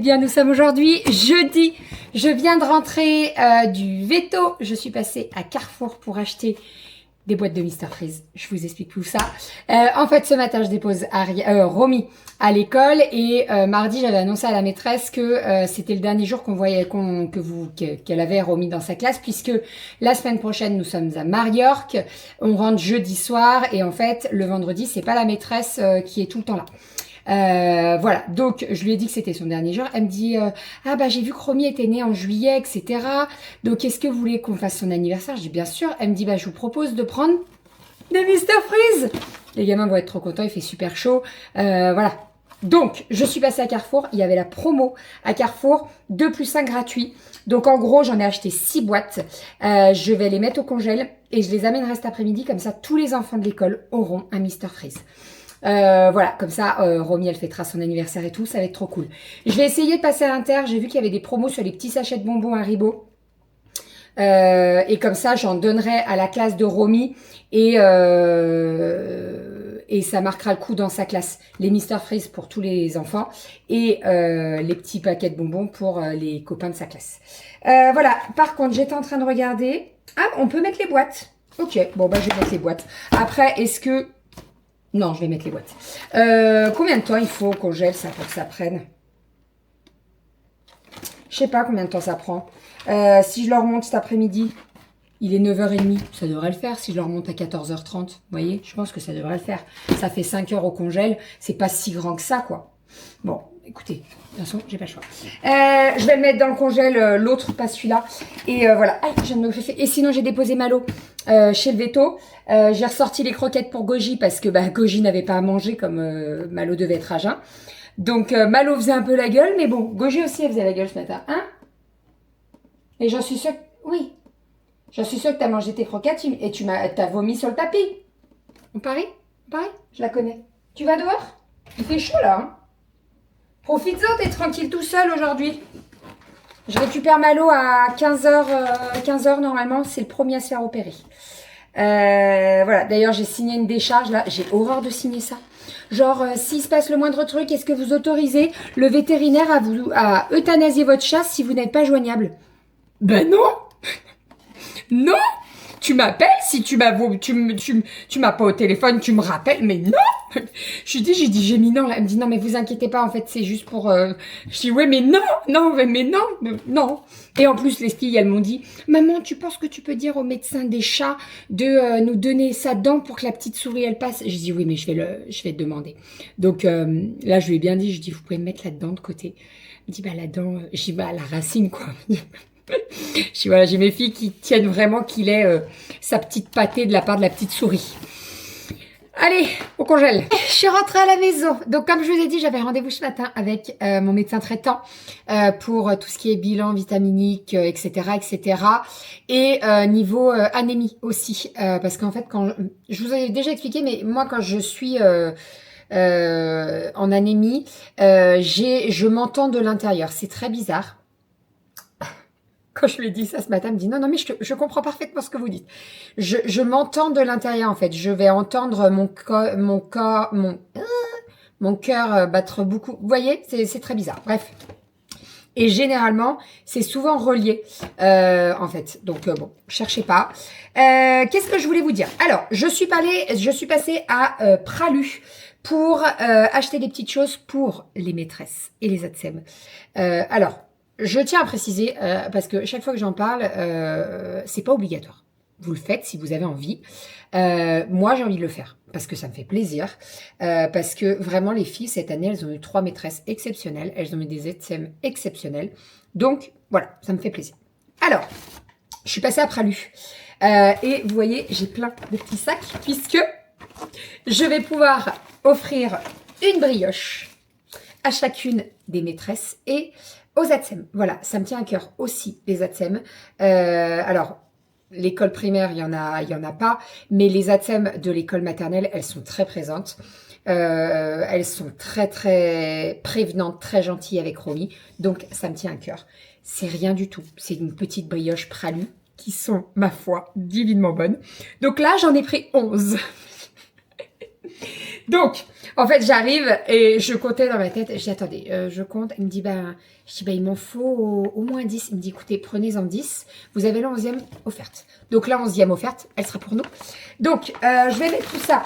bien, nous sommes aujourd'hui jeudi. Je viens de rentrer du veto. Je suis passée à Carrefour pour acheter des boîtes de Mr Freeze. Je vous explique tout ça. En fait, ce matin, je dépose Romy à l'école et mardi, j'avais annoncé à la maîtresse que c'était le dernier jour qu'on voyait qu'elle avait Romy dans sa classe, puisque la semaine prochaine, nous sommes à Majorque. On rentre jeudi soir et en fait, le vendredi, c'est pas la maîtresse qui est tout le temps là. Voilà, donc je lui ai dit que c'était son dernier jour. Elle me dit ah bah j'ai vu que Romy était née en juillet, etc. Donc est-ce que vous voulez qu'on fasse son anniversaire? Je dis bien sûr. Elle me dit bah je vous propose de prendre des Mr Freeze. Les gamins vont être trop contents, il fait super chaud. Voilà. Donc je suis passée à Carrefour, il y avait la promo à Carrefour, 2 plus 1 gratuit. Donc en gros j'en ai acheté 6 boîtes. Je vais les mettre au congèle et je les amènerai cet après-midi, comme ça tous les enfants de l'école auront un Mr Freeze. Voilà, comme ça, Romy, elle fêtera son anniversaire et tout, ça va être trop cool. Je vais essayer de passer à l'Inter, j'ai vu qu'il y avait des promos sur les petits sachets de bonbons Haribo. Et comme ça, j'en donnerai à la classe de Romy et ça marquera le coup dans sa classe. Les Mr Freeze pour tous les enfants et les petits paquets de bonbons pour les copains de sa classe. Voilà, par contre, j'étais en train de regarder. Ah, on peut mettre les boîtes. Ok, bon, bah je vais mettre les boîtes. Après, est-ce que... Non, je vais mettre les boîtes. Combien de temps il faut qu'on gèle ça pour que ça prenne? Je sais pas combien de temps ça prend. Si je leur monte cet après-midi, il est 9h30, ça devrait le faire. Si je leur monte à 14h30, vous voyez, je pense que ça devrait le faire. Ça fait 5 heures au congèle. C'est pas si grand que ça, quoi. Bon, écoutez, de toute façon, j'ai pas le choix. Je vais le mettre dans le congèle, l'autre, pas celui-là. Et voilà. Aïe, je viens de me greffer. Et sinon, j'ai déposé Malo chez le veto. J'ai ressorti les croquettes pour Goji parce que Goji n'avait pas à manger comme Malo devait être à jeun. Donc, Malo faisait un peu la gueule. Mais bon, Goji aussi, elle faisait la gueule ce matin. Hein? Et j'en suis sûre que... Oui. J'en suis sûre que tu as mangé tes croquettes et t'as vomi sur le tapis. On parie? On parie? Je la connais. Tu vas dehors? Il fait chaud là, hein? Profites-en, t'es tranquille tout seul aujourd'hui. Je récupère Malo à 15h normalement, c'est le premier à se faire opérer. Voilà, d'ailleurs j'ai signé une décharge là, j'ai horreur de signer ça. Genre, s'il se passe le moindre truc, est-ce que vous autorisez le vétérinaire à euthanasier votre chat si vous n'êtes pas joignable? Ben non. Non. Tu m'appelles, si tu m'as pas au téléphone, tu me rappelles, mais non. J'ai dit j'ai mis non là. Elle me dit non mais vous inquiétez pas, en fait c'est juste pour... Je dis ouais mais non, non. Et en plus les filles elles m'ont dit maman tu penses que tu peux dire au médecin des chats de nous donner sa dent pour que la petite souris elle passe? J'ai dit oui mais je vais te demander. Donc là je lui ai bien dit, je dis vous pouvez me mettre la dent de côté. Elle me dit bah la dent, je dis bah la racine quoi. Je dis voilà, j'ai mes filles qui tiennent vraiment qu'il ait sa petite pâtée de la part de la petite souris. Allez, au congèle. Je suis rentrée à la maison. Donc, comme je vous ai dit, j'avais rendez-vous ce matin avec mon médecin traitant pour tout ce qui est bilan vitaminique, etc., etc. Et niveau anémie aussi. Parce qu'en fait, quand je vous avais déjà expliqué, mais moi, quand je suis en anémie, je m'entends de l'intérieur. C'est très bizarre. Quand je lui ai dit ça ce matin, elle me dit non, mais je comprends parfaitement ce que vous dites. Je m'entends de l'intérieur, en fait. Je vais entendre mon cœur battre beaucoup. Vous voyez, c'est très bizarre. Bref. Et généralement, c'est souvent relié, en fait. Donc, bon, cherchez pas. Qu'est-ce que je voulais vous dire? Alors, je suis passée à Pralu pour acheter des petites choses pour les maîtresses et les ATSEM. Alors, je tiens à préciser, parce que chaque fois que j'en parle, c'est pas obligatoire. Vous le faites si vous avez envie. Moi, j'ai envie de le faire parce que ça me fait plaisir. Parce que vraiment, les filles, cette année, elles ont eu 3 maîtresses exceptionnelles. Elles ont eu des ETSEM exceptionnels. Donc, voilà, ça me fait plaisir. Alors, je suis passée à Pralu. Et vous voyez, j'ai plein de petits sacs puisque je vais pouvoir offrir une brioche à chacune des maîtresses et aux ATSEM. Voilà, ça me tient à cœur aussi, les ATSEM. Alors, l'école primaire, il y en a pas, mais les ATSEM de l'école maternelle, elles sont très présentes. Elles sont très, très prévenantes, très gentilles avec Romy. Donc, ça me tient à cœur. C'est rien du tout. C'est une petite brioche Pralu qui sont, ma foi, divinement bonnes. Donc là, j'en ai pris 11. Donc, en fait, j'arrive et je comptais dans ma tête. Je dis, attendez, je compte. Il me dit, il m'en faut au moins 10. Il me dit, écoutez, prenez-en 10. Vous avez la 11e offerte. Donc, la 11e offerte, elle sera pour nous. Donc, je vais mettre tout ça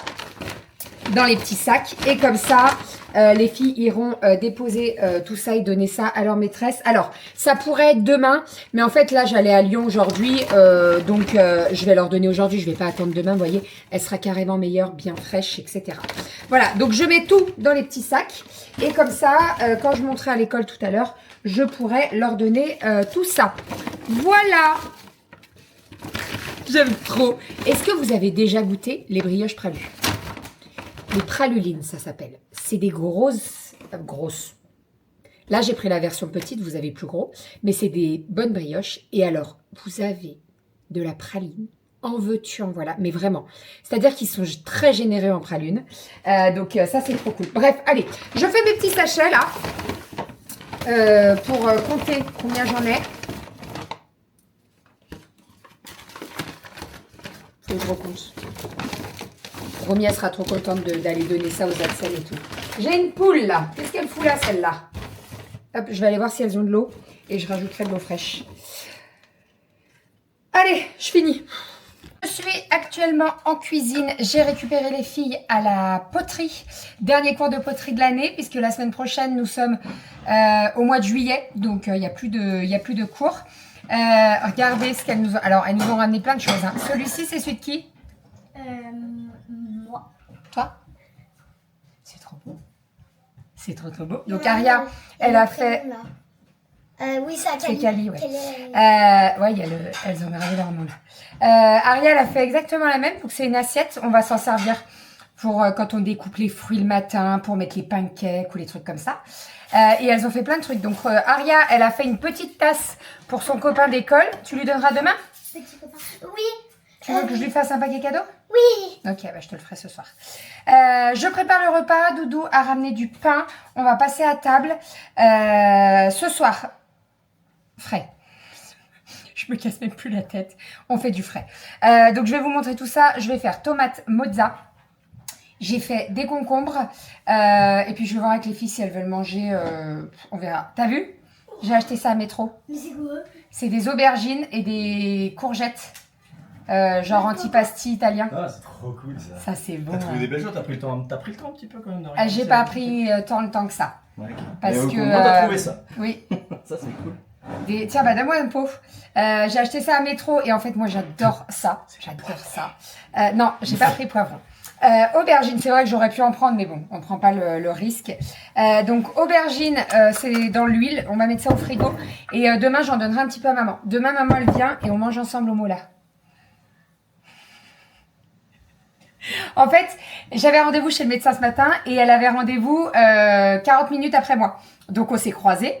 dans les petits sacs. Et comme ça, les filles iront déposer tout ça et donner ça à leur maîtresse. Alors, ça pourrait être demain. Mais en fait, là, j'allais à Lyon aujourd'hui. Donc, je vais leur donner aujourd'hui. Je ne vais pas attendre demain. Vous voyez, elle sera carrément meilleure, bien fraîche, etc. Voilà. Donc, je mets tout dans les petits sacs. Et comme ça, quand je monterai à l'école tout à l'heure, je pourrai leur donner tout ça. Voilà. J'aime trop. Est-ce que vous avez déjà goûté les brioches Pralu? Les pralulines, ça s'appelle. C'est des grosses. Là, j'ai pris la version petite, vous avez plus gros. Mais c'est des bonnes brioches. Et alors, vous avez de la praline. En veux-tu, en voilà. Mais vraiment. C'est-à-dire qu'ils sont très généreux en praline. Donc, ça, c'est trop cool. Bref, allez. Je fais mes petits sachets, là. Pour compter combien j'en ai. Faut que je recompte. Romy, elle sera trop contente d'aller donner ça aux Axel et tout. J'ai une poule là. Qu'est-ce qu'elle fout là, celle-là? Hop, je vais aller voir si elles ont de l'eau. Et je rajouterai de l'eau fraîche. Allez, je finis. Je suis actuellement en cuisine. J'ai récupéré les filles à la poterie. Dernier cours de poterie de l'année. Puisque la semaine prochaine, nous sommes au mois de juillet. Donc, il n'y a plus de cours. Regardez ce qu'elles nous ont... Alors, elles nous ont ramené plein de choses. Hein. Celui-ci, c'est celui de qui? Moi. Toi? C'est trop beau. C'est trop beau. Donc Aria, elle a fait... Oui, c'est C'est Cali, ouais. Ouais, Il y a elles ont gravé leur nom là. Aria, elle a fait exactement la même. Donc c'est une assiette. On va s'en servir pour quand on découpe les fruits le matin, pour mettre les pancakes ou les trucs comme ça. Et elles ont fait plein de trucs. Donc Aria, elle a fait une petite tasse pour son copain d'école. Tu lui donneras demain? Petit copain. Oui. Tu veux que je lui fasse un paquet cadeau? Oui. Ok, je te le ferai ce soir. Je prépare le repas. Doudou a ramené du pain. On va passer à table. Ce soir, frais. Je me casse même plus la tête. On fait du frais. Donc, je vais vous montrer tout ça. Je vais faire tomate mozza. J'ai fait des concombres. Et puis, je vais voir avec les filles si elles veulent manger. On verra. T'as vu? J'ai acheté ça à Métro. Mais c'est quoi? C'est des aubergines et des courgettes. Genre antipasti italien. Ah, c'est trop cool ça. Ça, c'est bon. T'as trouvé Hein. des belles choses, t'as pris le temps un petit peu quand même de regarder. J'ai pas pris tant le temps que ça. Ouais, ok. Parce Mais au que, moins, t'as trouvé ça. Oui. Ça, c'est cool. Tiens, donne-moi un pot. J'ai acheté ça à Métro et en fait, moi, j'adore ça. J'adore ça. Non, j'ai pas pris poivron. Aubergine, c'est vrai que j'aurais pu en prendre, mais bon, on prend pas le risque. Donc, aubergine, c'est dans l'huile. On va mettre ça au frigo. Et demain, j'en donnerai un petit peu à maman. Demain, maman, elle vient et on mange ensemble au mola. En fait, j'avais rendez-vous chez le médecin ce matin et elle avait rendez-vous 40 minutes après moi. Donc, on s'est croisés.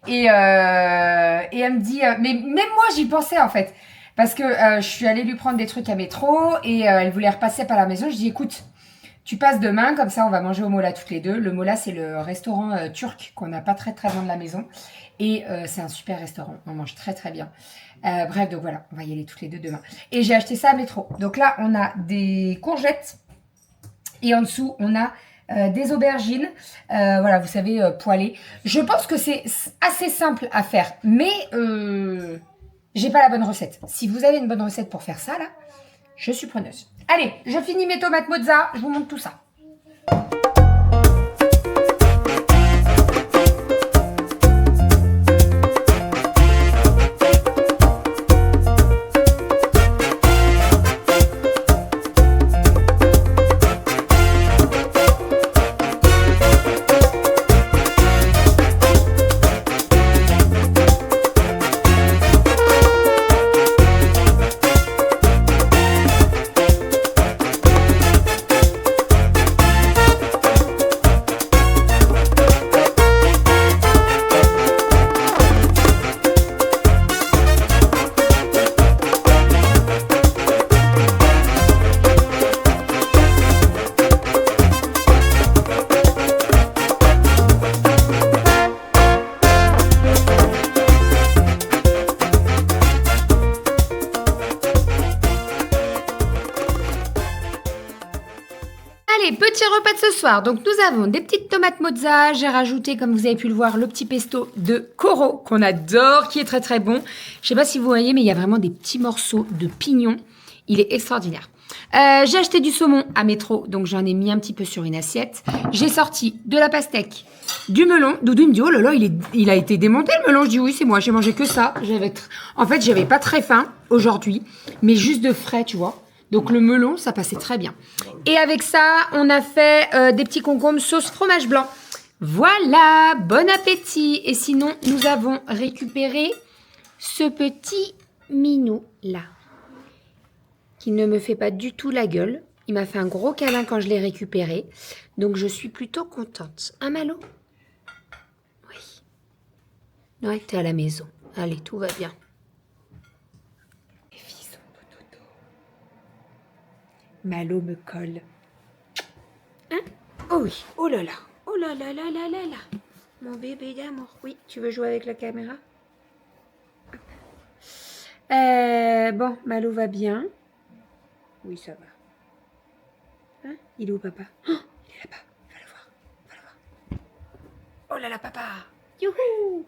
Et elle me dit... mais même moi, j'y pensais en fait. Parce que je suis allée lui prendre des trucs à Métro et elle voulait repasser par la maison. Je dis, écoute, tu passes demain, comme ça, on va manger au Mola toutes les deux. Le Mola, c'est le restaurant turc qu'on n'a pas très très loin de la maison. Et c'est un super restaurant. On mange très très bien. Bref, donc voilà, on va y aller toutes les deux demain. Et j'ai acheté ça à Métro. Donc là, on a des courgettes. Et en dessous, on a des aubergines. Voilà, vous savez, poêlées. Je pense que c'est assez simple à faire. Mais j'ai pas la bonne recette. Si vous avez une bonne recette pour faire ça, là, je suis preneuse. Allez, je finis mes tomates mozza. Je vous montre tout ça. Allez, petit repas de ce soir. Donc, nous avons des petites tomates mozza. J'ai rajouté, comme vous avez pu le voir, le petit pesto de Coro qu'on adore, qui est très très bon. Je sais pas si vous voyez, mais il y a vraiment des petits morceaux de pignon. Il est extraordinaire. J'ai acheté du saumon à Métro, donc j'en ai mis un petit peu sur une assiette. J'ai sorti de la pastèque, du melon. Doudou il me dit, oh là là, il a été démonté le melon. Je dis, oui, c'est moi, j'ai mangé que ça. En fait, j'avais pas très faim aujourd'hui, mais juste de frais, tu vois. Donc le melon, ça passait très bien. Et avec ça, on a fait des petits concombres sauce fromage blanc. Voilà, bon appétit. Et sinon, nous avons récupéré ce petit minou là, qui ne me fait pas du tout la gueule. Il m'a fait un gros câlin quand je l'ai récupéré. Donc, je suis plutôt contente. Un Malo? Oui. Ouais, t'es à la maison. Allez, tout va bien. Les filles sont dodo. Malo me colle. Hein? Oh oui. Oh là là. Oh là là là là là là. Mon bébé d'amour. Oui, tu veux jouer avec la caméra? Bon, Malo va bien. Oui, ça va. Hein? Il est où, papa? Oh, il est là-bas. Va le voir. Va le voir. Oh là là, papa. Youhou.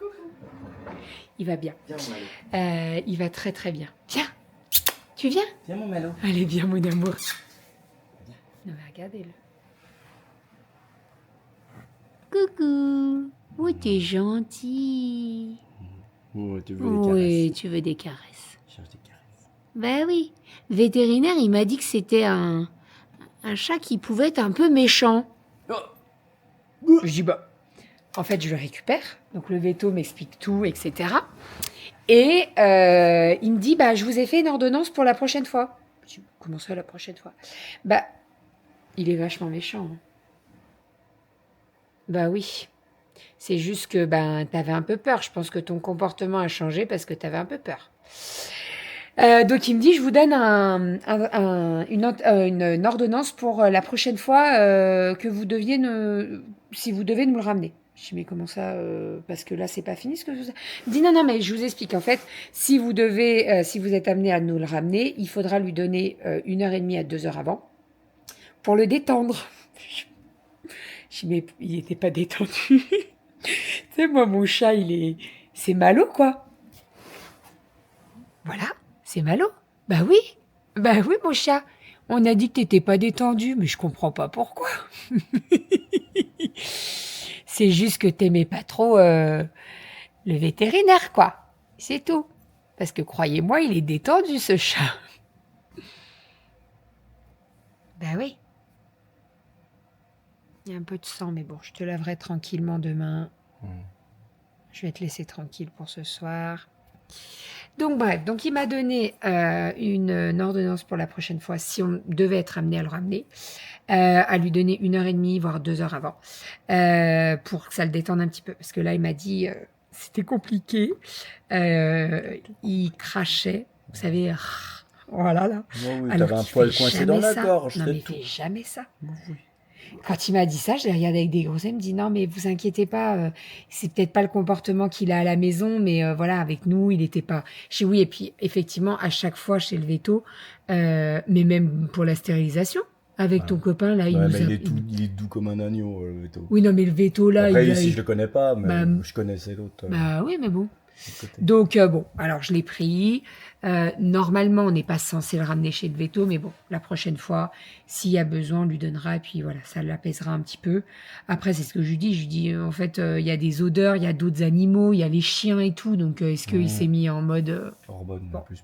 Il va bien. Viens, mon Malo. Il va très très bien. Viens. Tu viens? Viens, mon Malo. Allez, viens, mon amour. Non, mais regardez-le. Coucou. Oh, t'es gentil. Oh, tu veux les Oui, caresses. tu veux des caresses. Je cherche des caresses. Ben oui. Le vétérinaire, il m'a dit que c'était un chat qui pouvait être un peu méchant. Je dis, bah, en fait, je le récupère. Donc, le véto m'explique tout, etc. Et il me dit, bah, je vous ai fait une ordonnance pour la prochaine fois. Je dis, comment ça, la prochaine fois? Bah, il est vachement méchant. Hein. Bah oui. C'est juste que ben, t'avais un peu peur. Je pense que ton comportement a changé parce que t'avais un peu peur. Donc il me dit, je vous donne une ordonnance pour la prochaine fois que vous deviez si vous devez nous le ramener. Je dis, mais comment ça parce que là, c'est pas fini ce que vous... Il dit, non, mais je vous explique. En fait, si vous êtes amené à nous le ramener, il faudra lui donner 1h30 à 2 heures avant pour le détendre. Je dis, mais il n'était pas détendu. Tu sais, moi, mon chat, c'est Malo, quoi. Voilà, c'est Malo. Bah oui, mon chat. On a dit que t'étais pas détendu, mais je comprends pas pourquoi. C'est juste que t'aimais pas trop le vétérinaire, quoi. C'est tout. Parce que croyez-moi, il est détendu, ce chat. Bah oui. Il y a un peu de sang, mais bon, je te laverai tranquillement demain. Je vais te laisser tranquille pour ce soir. Donc bref, donc il m'a donné une ordonnance pour la prochaine fois, si on devait être amené à le ramener, à lui donner 1h30, voire 2 heures avant, pour que ça le détende un petit peu. Parce que là, il m'a dit, c'était compliqué. Il crachait, vous savez, voilà là. Oh oui, Alors t'avais un qu'il poil fait coincé jamais dans la ça. gorge. Non, c'est mais il tout. fait jamais ça. Oh oui. Quand il m'a dit ça, je l'ai regardé avec des gros yeux. Il me dit non, mais vous inquiétez pas, c'est peut-être pas le comportement qu'il a à la maison, mais voilà, avec nous, il n'était pas. Je dis oui, et puis effectivement, à chaque fois chez le veto, mais même pour la stérilisation, avec ton copain là, Ouais, il nous mais a. il est doux comme un agneau, le veto. Oui, non, mais le veto là, Après, il a. ici, je le connais pas, mais Bah, je connaissais l'autre. Bah oui, mais bon. de côté. Donc bon, alors je l'ai pris. Normalement, on n'est pas censé le ramener chez le veto, mais bon, la prochaine fois, s'il y a besoin, on lui donnera, et puis voilà, ça l'apaisera un petit peu. Après, c'est ce que je lui dis. Je lui dis, en fait, il y a des odeurs, il y a d'autres animaux, il y a les chiens et tout, donc est-ce qu'il s'est mis en mode... Hormones, bon. plus.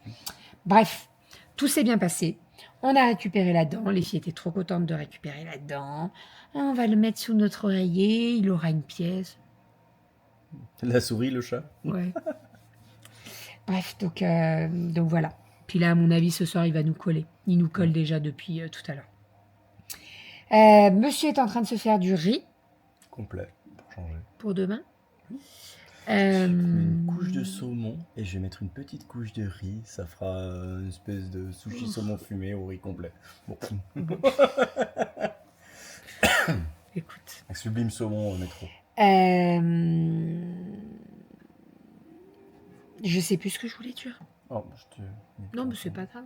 Bref, tout s'est bien passé. On a récupéré la dent, les filles étaient trop contentes de récupérer la dent. On va le mettre sous notre oreiller, il aura une pièce. La souris, le chat. Ouais. Bref, donc voilà. Puis là, à mon avis, ce soir, il va nous coller. Il nous colle déjà depuis tout à l'heure. Monsieur est en train de se faire du riz. Complet, pour changer. Pour demain. Une couche de saumon et je vais mettre une petite couche de riz. Ça fera une espèce de sushi saumon fumé au riz complet. Bon. Écoute. Un sublime saumon au métro. Je sais plus ce que je voulais dire. Oh, Non, mais c'est pas grave.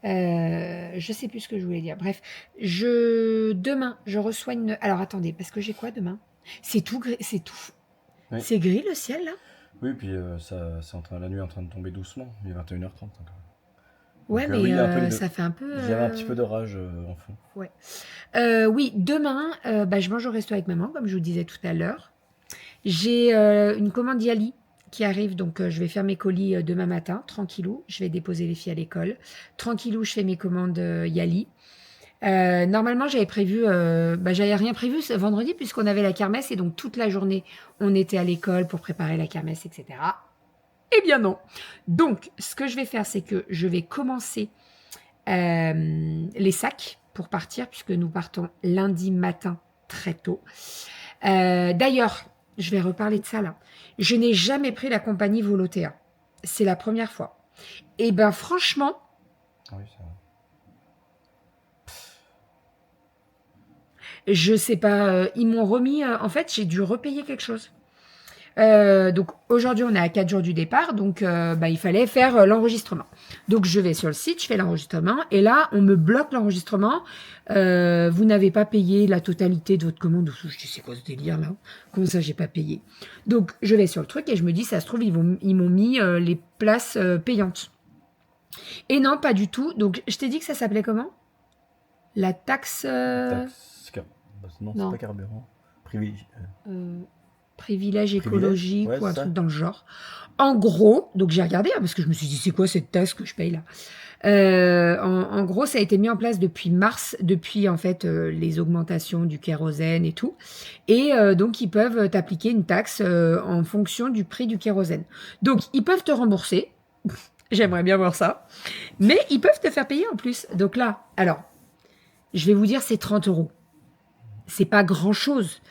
Je sais plus ce que je voulais dire. Bref, demain, je reçois une... Alors, attendez, parce que j'ai quoi demain? C'est tout gris, c'est tout... Oui. C'est gris, le ciel, là? Oui, puis la nuit est en train de tomber doucement. Il est 21h30 encore. Ouais, Donc, mais oui, il y a un peu les deux. ça fait un peu... Il y avait un petit peu d'orage en fond. Ouais. Oui, demain, je mange au resto avec maman, comme je vous disais tout à l'heure. J'ai une commande Yali qui arrive, donc je vais faire mes colis demain matin, tranquillou. Je vais déposer les filles à l'école. Tranquillou, je fais mes commandes Yali. Normalement, j'avais prévu, j'avais rien prévu ce vendredi puisqu'on avait la kermesse et donc toute la journée, on était à l'école pour préparer la kermesse, etc. Eh bien non. Donc, ce que je vais faire, c'est que je vais commencer les sacs pour partir puisque nous partons lundi matin très tôt. D'ailleurs, je vais reparler de ça là. Je n'ai jamais pris la compagnie Volotea. C'est la première fois. Et ben franchement, Ah oui, ça va. je sais pas, ils m'ont remis... en fait, j'ai dû repayer quelque chose. Donc aujourd'hui, on est à 4 jours du départ, donc il fallait faire l'enregistrement. Donc je vais sur le site, je fais l'enregistrement, et là, on me bloque l'enregistrement. Vous n'avez pas payé la totalité de votre commande. Je dis, c'est quoi ce délire là? Comment ça, j'ai pas payé? Donc je vais sur le truc et je me dis, ça se trouve, ils m'ont mis les places payantes. Et non, pas du tout. Donc je t'ai dit que ça s'appelait comment? La taxe... Non, non. c'est pas carburant. Privilège. Privilège écologique ouais, ou un ça. truc dans le genre. En gros, donc j'ai regardé parce que je me suis dit c'est quoi cette taxe que je paye là. En gros, ça a été mis en place depuis mars, depuis en fait les augmentations du kérosène et tout, et donc ils peuvent t'appliquer une taxe en fonction du prix du kérosène. Donc ils peuvent te rembourser. J'aimerais bien voir ça, mais ils peuvent te faire payer en plus. Donc là, alors, je vais vous dire c'est 30 €. C'est pas grand chose,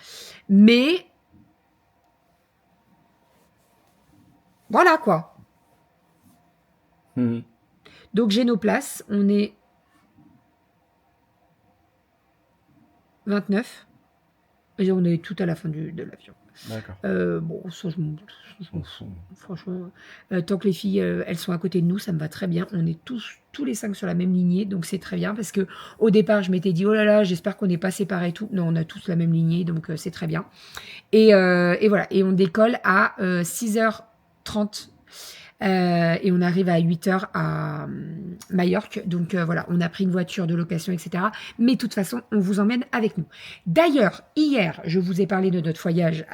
mais voilà quoi. Mhm. Donc j'ai nos places, on est 29 et on est tout à la fin de l'avion. D'accord. Bon, ça je m'en fous. Franchement, tant que les filles elles sont à côté de nous, ça me va très bien. On est tous les 5 sur la même lignée, donc c'est très bien parce que au départ je m'étais dit oh là là, j'espère qu'on n'est pas séparés et tout. Non, on a tous la même lignée, donc c'est très bien. Et voilà, et on décolle à 6h30. Et on arrive à 8h à Majorque. Donc voilà, on a pris une voiture de location, etc. Mais de toute façon, on vous emmène avec nous. D'ailleurs, hier, je vous ai parlé de notre voyage,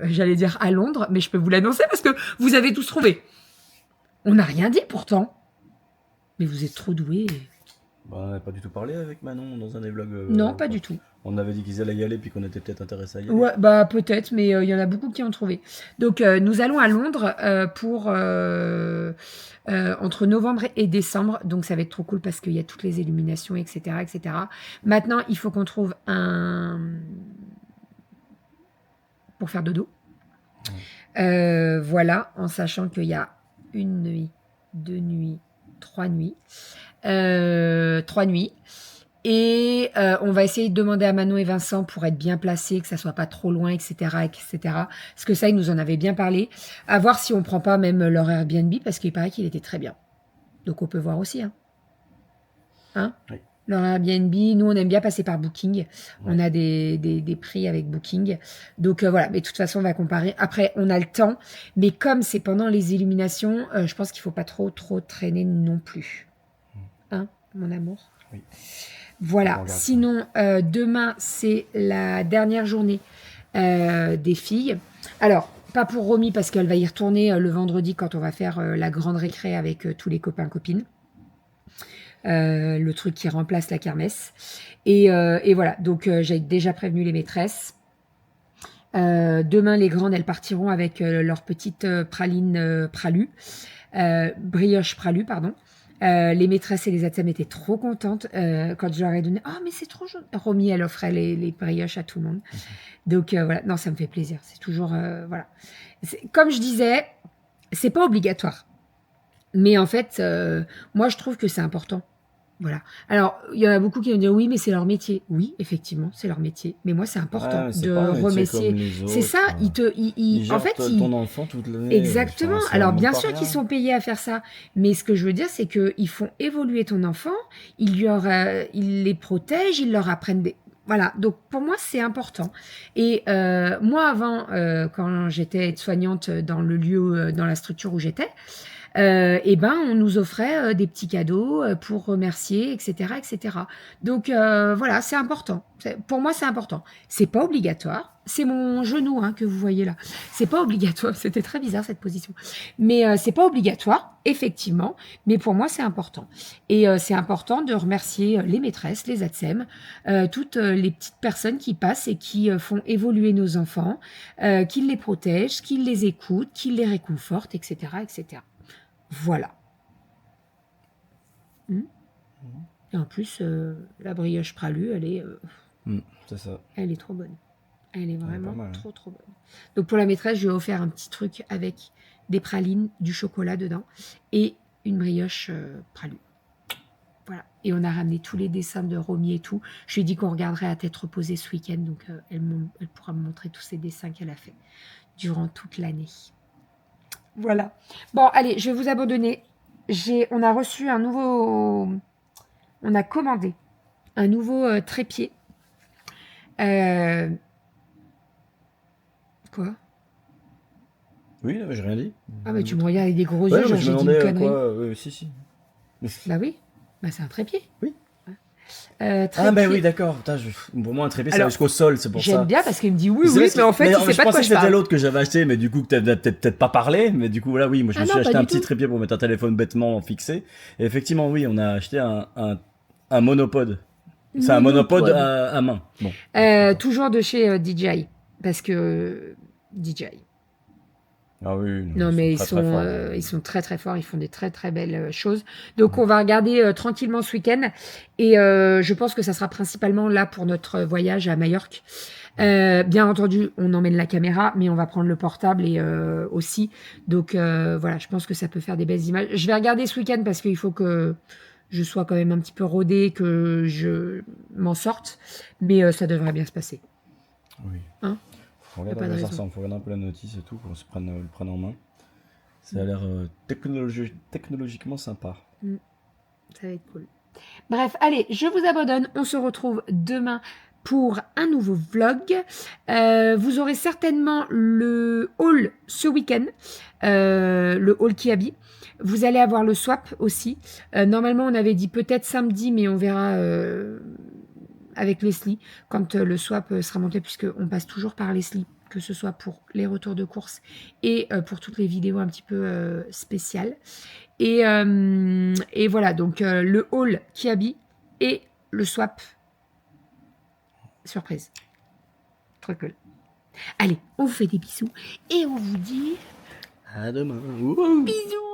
j'allais dire à Londres, mais je peux vous l'annoncer parce que vous avez tous trouvé. On n'a rien dit pourtant. Mais vous êtes trop doués. On n'avait pas du tout parlé avec Manon dans un des vlogs. Non, pas du tout. On avait dit qu'ils allaient y aller puis qu'on était peut-être intéressés à y aller. Ouais, peut-être, mais il y en a beaucoup qui ont trouvé. Donc nous allons à Londres pour entre novembre et décembre. Donc ça va être trop cool parce qu'il y a toutes les illuminations, etc., etc. Maintenant, il faut qu'on trouve un pour faire dodo. Voilà, en sachant qu'il y a 1 nuit, 2 nuits, 3 nuits. 3 nuits. Et on va essayer de demander à Manon et Vincent pour être bien placés, que ça soit pas trop loin, etc., etc. Parce que ça, ils nous en avaient bien parlé. À voir si on prend pas même leur Airbnb, parce qu'il paraît qu'il était très bien. Donc on peut voir aussi. Hein Oui. Leur Airbnb, nous on aime bien passer par Booking. Ouais. On a des prix avec Booking. Donc voilà, mais de toute façon on va comparer. Après, on a le temps. Mais comme c'est pendant les illuminations, je pense qu'il faut pas trop traîner non plus. Hein, mon amour? Oui. Voilà, sinon demain c'est la dernière journée des filles. Alors, pas pour Romy parce qu'elle va y retourner le vendredi quand on va faire la grande récré avec tous les copains-copines. Le truc qui remplace la kermesse. Et voilà, donc j'ai déjà prévenu les maîtresses. Demain, les grandes, elles partiront avec leur petite praline brioche pralu, pardon. Les maîtresses et les ATSEM étaient trop contentes quand je leur ai donné « Oh, mais c'est trop jaune !» Romy, elle offrait les brioches à tout le monde. Donc, voilà. Non, ça me fait plaisir. C'est toujours... voilà. Comme je disais, c'est pas obligatoire. Mais en fait, moi, je trouve que c'est important. Voilà. Alors, il y en a beaucoup qui vont dire oui, mais c'est leur métier. Oui, effectivement, c'est leur métier. Mais moi, c'est important Ouais, c'est de pas un métier remercier. comme les C'est ça, autres. en fait, Ton enfant toute l'année. exactement. Enfin, c'est Alors, vraiment bien pas sûr rien. qu'ils sont payés à faire ça. Mais ce que je veux dire, c'est qu'ils font évoluer ton enfant, ils les protègent, ils leur apprennent des. Voilà, donc pour moi c'est important. Et moi avant, quand j'étais aide-soignante dans le lieu, dans la structure où j'étais, et ben on nous offrait des petits cadeaux pour remercier, etc., etc. Donc voilà, c'est important. Pour moi, c'est important. C'est pas obligatoire. C'est mon genou hein, que vous voyez là. C'est pas obligatoire. C'était très bizarre cette position. Mais c'est pas obligatoire, effectivement. Mais pour moi, c'est important. Et c'est important de remercier les maîtresses, les ATSEM, toutes les petites personnes qui passent et qui font évoluer nos enfants, qui les protègent, qui les écoutent, qui les réconfortent, etc., etc. Voilà. Et en plus, la brioche Pralu, C'est ça. elle est trop bonne. Elle est vraiment pas mal, hein. trop, trop bonne. Donc pour la maîtresse, je lui ai offert un petit truc avec des pralines, du chocolat dedans et une brioche Pralu. Voilà. Et on a ramené tous les dessins de Romy et tout. Je lui ai dit qu'on regarderait à tête reposée ce week-end. Donc elle pourra me montrer tous ces dessins qu'elle a fait durant toute l'année. Voilà. Bon, allez, je vais vous abandonner. On a reçu un nouveau... On a commandé un nouveau trépied. Quoi? Oui, là, j'ai rien dit. Ah bah tu me regardes avec des gros Ouais, yeux, non, genre mais je j'ai me dit une demandais connerie. quoi. Si. Bah oui, bah c'est un trépied. Oui. Trépied. Ah, ben oui, d'accord. Putain, pour moi, un trépied, ça va Alors, jusqu'au sol, c'est pour ça. J'aime bien parce qu'il me dit oui, C'est oui, vrai mais en fait, il sait je pas de quoi pensais que je c'était parle. l'autre que j'avais acheté, mais du coup, que t'avais peut-être pas parlé. Mais du coup, voilà, oui, moi, je Ah me non, suis pas acheté du un petit tout. trépied pour mettre un téléphone bêtement fixé. Et effectivement, oui, on a acheté un monopode. C'est un monopode Monopode. à main. Bon. Toujours de chez DJI. Parce que DJI. Ah oui, Non, mais très, très forts. ils sont très très forts, ils font des très très belles choses. Donc on va regarder tranquillement ce week-end et je pense que ça sera principalement là pour notre voyage à Majorque. Bien entendu, on emmène la caméra, mais on va prendre le portable et aussi. Donc voilà, je pense que ça peut faire des belles images. Je vais regarder ce week-end parce qu'il faut que je sois quand même un petit peu rodée, que je m'en sorte, mais ça devrait bien se passer. Oui. Hein? Faut regarder pas à de quoi ça raison. ressemble. Faut regarder un peu la notice et tout, qu'on se prenne, le prenne en main. Ça a l'air technologiquement sympa. Ça va être cool. Bref, allez, je vous abandonne. On se retrouve demain pour un nouveau vlog. Vous aurez certainement le haul ce week-end, le haul Kiabi. Vous allez avoir le swap aussi. Normalement, on avait dit peut-être samedi, mais on verra avec Leslie quand le swap sera monté, puisqu'on passe toujours par Leslie, que ce soit pour les retours de course et pour toutes les vidéos un petit peu spéciales. Et voilà, donc le haul Kiabi et le swap surprise. Trop cool. Allez, on vous fait des bisous et on vous dit À demain. Wouhou. bisous.